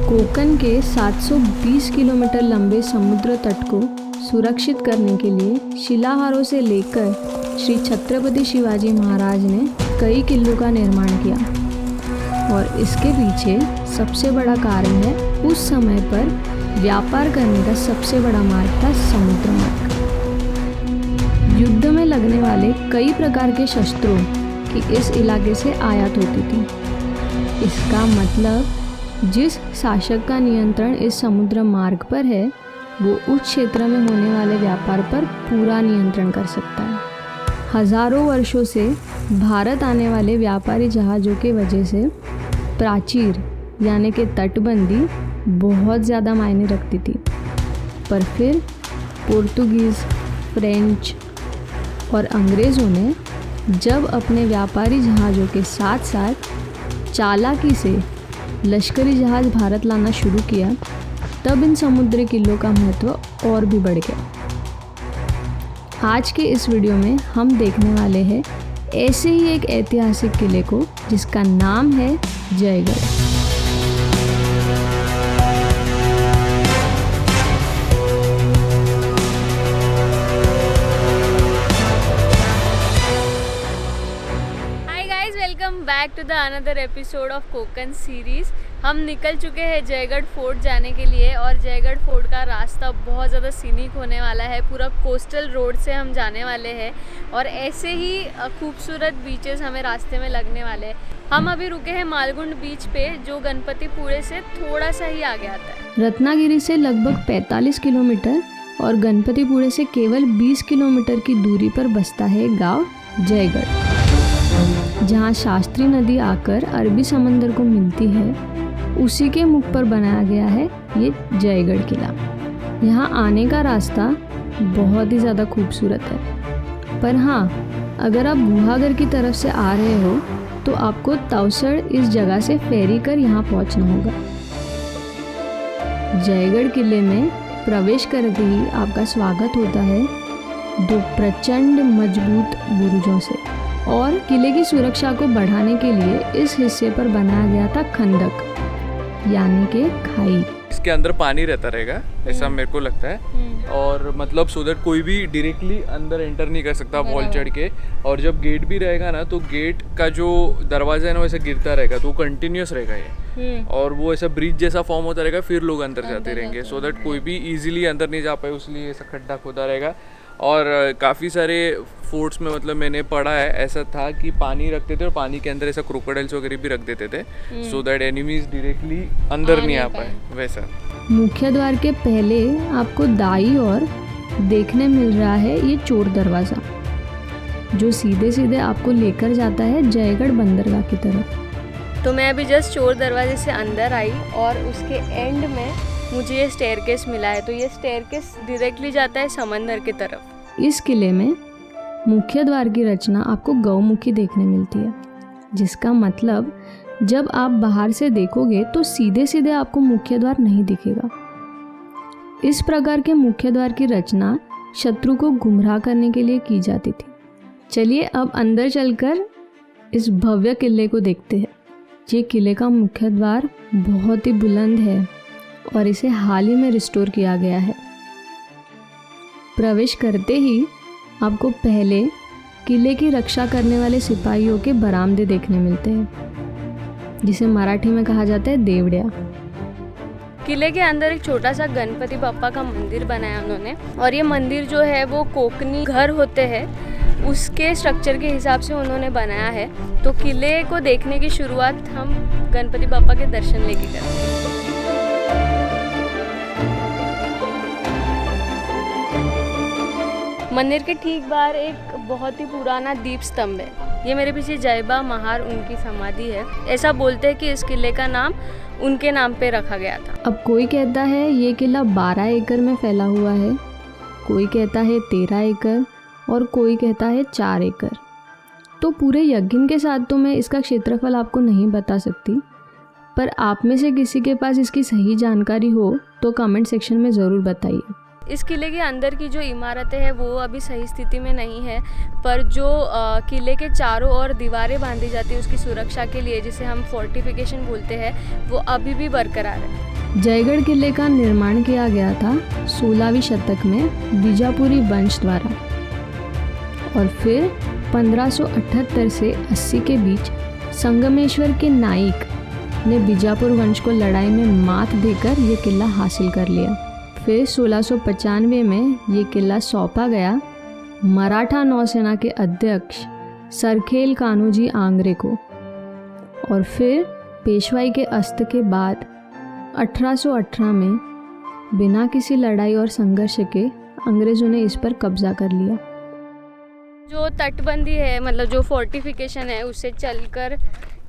कोकण के 720 किलोमीटर लंबे समुद्र तट को सुरक्षित करने के लिए शिलाहारों से लेकर श्री छत्रपति शिवाजी महाराज ने कई किलों का निर्माण किया और इसके पीछे सबसे बड़ा कारण है उस समय पर व्यापार करने का सबसे बड़ा मार्ग था समुद्र मार्ग। युद्ध में लगने वाले कई प्रकार के शस्त्रों की इस इलाके से आयात होती थी। इसका मतलब जिस शासक का नियंत्रण इस समुद्र मार्ग पर है वो उस क्षेत्र में होने वाले व्यापार पर पूरा नियंत्रण कर सकता है। हजारों वर्षों से भारत आने वाले व्यापारी जहाज़ों के वजह से प्राचीर यानी कि तटबंदी बहुत ज़्यादा मायने रखती थी। पर फिर पोर्तुगीज़, फ्रेंच और अंग्रेज़ों ने जब अपने व्यापारी जहाज़ों के साथ साथ चालाकी से लश्करी जहाज़ भारत लाना शुरू किया, तब इन समुद्री किलों का महत्व और भी बढ़ गया। आज के इस वीडियो में हम देखने वाले हैं ऐसे ही एक ऐतिहासिक किले को जिसका नाम है Jaigad. Welcome back to the another episode of Konkan series. हम निकल चुके हैं जयगढ़ फोर्ट जाने के लिए और जयगढ़ फोर्ट का रास्ता बहुत ज़्यादा सीनिक होने वाला है। पूरा कोस्टल रोड से हम जाने वाले हैं और ऐसे ही खूबसूरत बीचेस हमें रास्ते में लगने वाले हैं। हम अभी रुके हैं मालगुंड बीच पे, जो गणपतिपुरे से थोड़ा सा ही आगे आता है। रत्नागिरी से लगभग 45 किलोमीटर और गणपतिपुरे से केवल 20 किलोमीटर की दूरी पर बसता है गाँव जयगढ़, जहाँ शास्त्री नदी आकर अरबी समंदर को मिलती है। उसी के मुख पर बनाया गया है ये जयगढ़ किला। यहाँ आने का रास्ता बहुत ही ज़्यादा खूबसूरत है। पर हाँ, अगर आप गुहागर की तरफ से आ रहे हो तो आपको तवसड़ इस जगह से फेरी कर यहाँ पहुँचना होगा। जयगढ़ किले में प्रवेश करते ही आपका स्वागत होता है दो प्रचंड मजबूत बुरुजों से। और किले की सुरक्षा को बढ़ाने के लिए इस हिस्से पर बनाया गया था खंदक यानी कि खाई। इसके अंदर पानी रहता रहेगा ऐसा मेरे को लगता है, और मतलब सो दैट कोई भी डायरेक्टली अंदर एंटर नहीं कर सकता वॉल चढ़ के। और जब गेट भी रहेगा ना तो गेट का जो दरवाजा है ना वैसे गिरता रहेगा, तो वो कंटिन्यूस रहेगा ये, और वो ऐसा ब्रिज जैसा फॉर्म होता रहेगा, फिर लोग अंदर जाते रहेंगे सो दैट कोई भी इजीली अंदर नहीं जा पाए, इसलिए ऐसा खड्डा खोदा रहेगा। और काफ़ी सारे फोर्ट्स में मतलब मैंने पढ़ा है ऐसा था कि पानी रखते थे और पानी के अंदर ऐसा क्रोकोडाइल्स वगैरह भी रख देते थे सो दैट एनिमीज डायरेक्टली अंदर नहीं आ पाए वैसा। मुख्य द्वार के पहले आपको दाईं ओर देखने मिल रहा है ये चोर दरवाज़ा, जो सीधे सीधे आपको लेकर जाता है जयगढ़ बंदरगाह की तरफ। तो मैं अभी जस्ट चोर दरवाजे से अंदर आई और उसके एंड में मुझे ये स्टेयरकेस मिला है। तो ये स्टेयरकेस डायरेक्टली जाता है समंदर की तरफ। इस किले में मुख्य द्वार की रचना आपको गौमुखी देखने मिलती है, जिसका मतलब जब आप बाहर से देखोगे तो सीधे सीधे आपको मुख्य द्वार नहीं दिखेगा। इस प्रकार के मुख्य द्वार की रचना शत्रु को गुमराह करने के लिए की जाती थी। चलिए अब अंदर चलकर इस भव्य किले को देखते हैं। ये किले का मुख्य द्वार बहुत ही बुलंद है और इसे हाल ही में रिस्टोर किया गया है। प्रवेश करते ही आपको पहले किले की रक्षा करने वाले सिपाहियों के बरामदे देखने मिलते हैं, जिसे मराठी में कहा जाता है देवड़िया। किले के अंदर एक छोटा सा गणपति बप्पा का मंदिर बनाया उन्होंने, और ये मंदिर जो है वो कोकनी घर होते हैं उसके स्ट्रक्चर के हिसाब से उन्होंने बनाया है। तो किले को देखने की शुरुआत हम गणपति बप्पा के दर्शन लेके करते हैं। मंदिर के ठीक बाहर एक बहुत ही पुराना दीप स्तंभ है। ये मेरे पीछे जयबा महार उनकी समाधि है। ऐसा बोलते हैं कि इस किले का नाम उनके नाम पे रखा गया था। अब कोई कहता है ये किला 12 एकड़ में फैला हुआ है, कोई कहता है 13 एकड़ और कोई कहता है 4 एकड़। तो पूरे यकीन के साथ तो मैं इसका क्षेत्रफल आपको नहीं बता सकती, पर आप में से किसी के पास इसकी सही जानकारी हो तो कमेंट सेक्शन में ज़रूर बताइए। इस किले के अंदर की जो इमारतें हैं वो अभी सही स्थिति में नहीं है, पर जो किले के चारों ओर दीवारें बांधी जाती है उसकी सुरक्षा के लिए, जिसे हम फोर्टिफिकेशन बोलते हैं, वो अभी भी बरकरार है। जयगढ़ किले का निर्माण किया गया था 16वीं शतक में बीजापुरी वंश द्वारा और फिर 1578 से 80 के बीच संगमेश्वर के नाइक ने बीजापुर वंश को लड़ाई में मात देकर ये किला हासिल कर लिया। फिर 1695 में ये किला सौंपा गया मराठा नौसेना के अध्यक्ष सरखेल कान्होजी आंग्रे को और फिर पेशवाई के अस्त के बाद 1818 में बिना किसी लड़ाई और संघर्ष के अंग्रेज़ों ने इस पर कब्जा कर लिया। जो तटबंदी है, मतलब जो फोर्टिफिकेशन है, उससे चलकर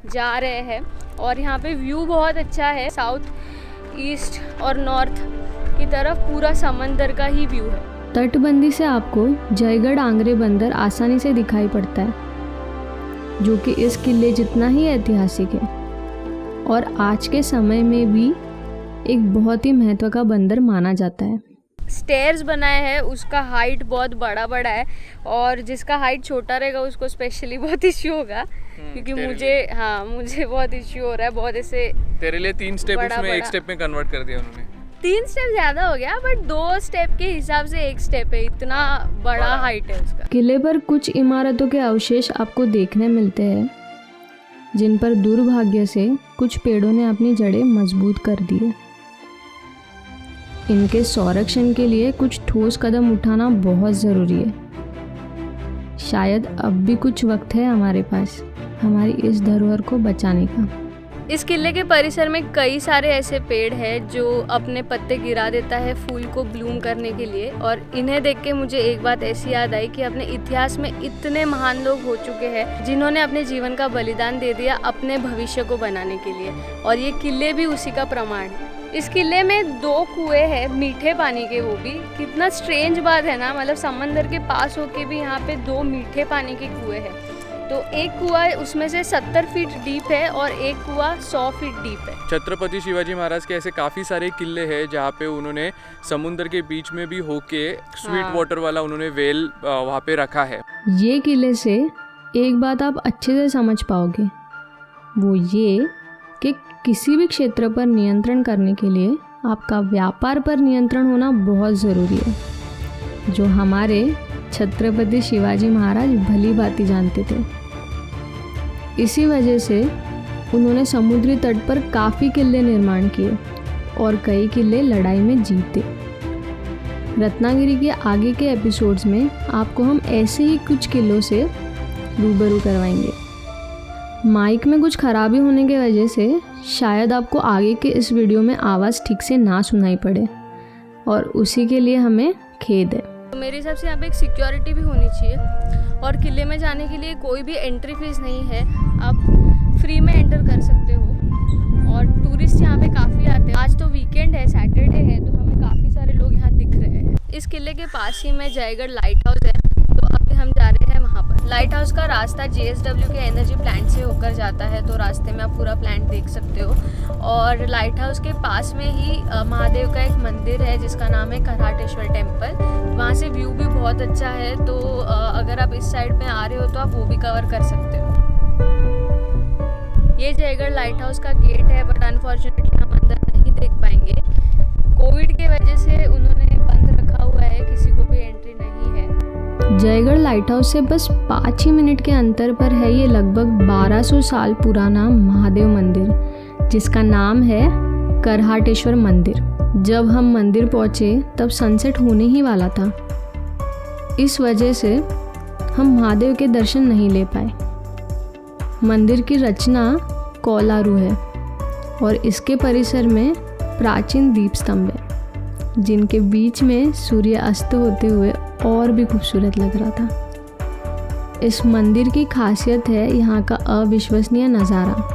जा रहे हैं और यहाँ पे व्यू बहुत अच्छा है। साउथ ईस्ट और नॉर्थ की तरफ पूरा समंदर का ही व्यू है। तटबंदी से आपको जयगढ़ आंग्रे बंदर आसानी से दिखाई पड़ता है, जो कि इस किले जितना ही ऐतिहासिक है और आज के समय में भी एक बहुत ही महत्व का बंदर माना जाता है। स्टेयर्स बनाए हैं, उसका हाइट बहुत बड़ा है और जिसका हाइट छोटा रहेगा उसको स्पेशली बहुत इश्यू होगा, क्योंकि मुझे बहुत इश्यू हो रहा है। बहुत ऐसे तेरे लिए 3 स्टेप उसमें 1 स्टेप में कन्वर्ट कर दिया उन्होंने। 3 स्टेप ज़्यादा हो गया, बट 2 स्टेप के हिसाब से 1 स्टेप है, इतना बड़ा हाइट है उसका। किले पर कुछ इमारतों के अवशेष आपको देखने मिलते हैं, जिन पर दुर्भाग्य से कुछ पेड़ों ने अपनी जड़ें मजबूत कर दी है। इनके संरक्षण के लिए कुछ ठोस कदम उठाना बहुत ज़रूरी है। शायद अब भी कुछ वक्त है हमारे पास हमारी इस धरोहर को बचाने का। इस किले के परिसर में कई सारे ऐसे पेड़ हैं जो अपने पत्ते गिरा देता है फूल को ब्लूम करने के लिए, और इन्हें देख के मुझे एक बात ऐसी याद आई कि अपने इतिहास में इतने महान लोग हो चुके हैं जिन्होंने अपने जीवन का बलिदान दे दिया अपने भविष्य को बनाने के लिए, और ये किले भी उसी का प्रमाण है। इस किले में 2 कुएं हैं मीठे पानी के, वो भी कितना स्ट्रेंज बात है ना, मतलब समंदर के पास होके भी यहाँ पे 2 मीठे पानी के कुएं हैं। तो एक कुआं उसमें से 70 फीट डीप है और एक कुआं 100 फीट डीप है। छत्रपति शिवाजी महाराज के ऐसे काफ़ी सारे किले हैं जहाँ पे उन्होंने समुद्र के बीच में भी होके स्वीट वाटर वाला उन्होंने वेल वहाँ पे रखा है। ये किले से एक बात आप अच्छे से समझ पाओगे, वो ये कि किसी भी क्षेत्र पर नियंत्रण करने के लिए आपका व्यापार पर नियंत्रण होना बहुत ज़रूरी है, जो हमारे छत्रपति शिवाजी महाराज भली भांति जानते थे। इसी वजह से उन्होंने समुद्री तट पर काफ़ी किले निर्माण किए और कई किले लड़ाई में जीते। रत्नागिरी के आगे के एपिसोड्स में आपको हम ऐसे ही कुछ किलों से रूबरू करवाएंगे। माइक में कुछ खराबी होने की वजह से शायद आपको आगे के इस वीडियो में आवाज़ ठीक से ना सुनाई पड़े, और उसी के लिए हमें खेद है। तो मेरे हिसाब से यहाँ पे एक सिक्योरिटी भी होनी चाहिए, और किले में जाने के लिए कोई भी एंट्री फीस नहीं है, आप फ्री में एंटर कर सकते हो। और टूरिस्ट यहाँ पे काफ़ी आते हैं। आज तो वीकेंड है, सैटरडे है, तो हमें काफ़ी सारे लोग यहाँ दिख रहे हैं। इस किले के पास ही में जयगढ़ लाइट हाउस है, तो अभी हम जा रहे हैं वहाँ पर। लाइट हाउस का रास्ता JSW के एनर्जी प्लांट से होकर जाता है, तो रास्ते में आप पूरा प्लांट देख सकते हो। और लाइट हाउस के पास में ही महादेव का एक मंदिर है जिसका नाम है करहाटेश्वर टेम्पल। वहाँ से व्यू भी बहुत अच्छा है, तो अगर आप इस साइड में आ रहे हो तो आप वो भी कवर कर सकते हो। ये जयगढ़ लाइट हाउस का गेट है, बट अनफॉर्चुनेटली हम अंदर नहीं देख पाएंगे। कोविड की वजह से उन्होंने बंद रखा हुआ है, किसी को भी एंट्री नहीं है। जयगढ़ लाइट हाउस से बस 5 ही मिनट के अंतर पर है ये लगभग 1200 साल पुराना महादेव मंदिर, जिसका नाम है करहाटेश्वर मंदिर। जब हम मंदिर पहुँचे तब सनसेट होने ही वाला था, इस वजह से हम महादेव के दर्शन नहीं ले पाए। मंदिर की रचना कोलारू है और इसके परिसर में प्राचीन दीप स्तंभ है, जिनके बीच में सूर्य अस्त होते हुए और भी खूबसूरत लग रहा था। इस मंदिर की खासियत है यहाँ का अविश्वसनीय नज़ारा।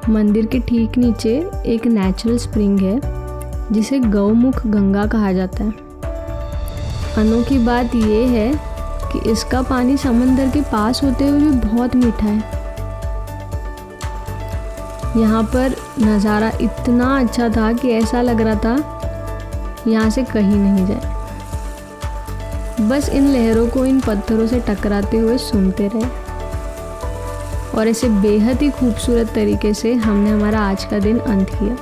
मंदिर के ठीक नीचे एक नेचुरल स्प्रिंग है जिसे गौमुख गंगा कहा जाता है। अनोखी बात यह है कि इसका पानी समंदर के पास होते हुए भी बहुत मीठा है। यहाँ पर नज़ारा इतना अच्छा था कि ऐसा लग रहा था यहाँ से कहीं नहीं जाए, बस इन लहरों को इन पत्थरों से टकराते हुए सुनते रहे। और ऐसे बेहद ही खूबसूरत तरीके से हमने हमारा आज का दिन अंत किया।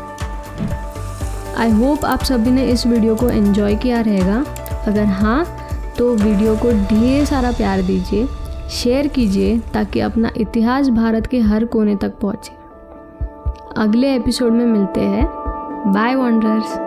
आई होप आप सभी ने इस वीडियो को एंजॉय किया रहेगा। अगर हाँ तो वीडियो को ढेर सारा प्यार दीजिए, शेयर कीजिए ताकि अपना इतिहास भारत के हर कोने तक पहुँचे। अगले एपिसोड में मिलते हैं। Bye wonders.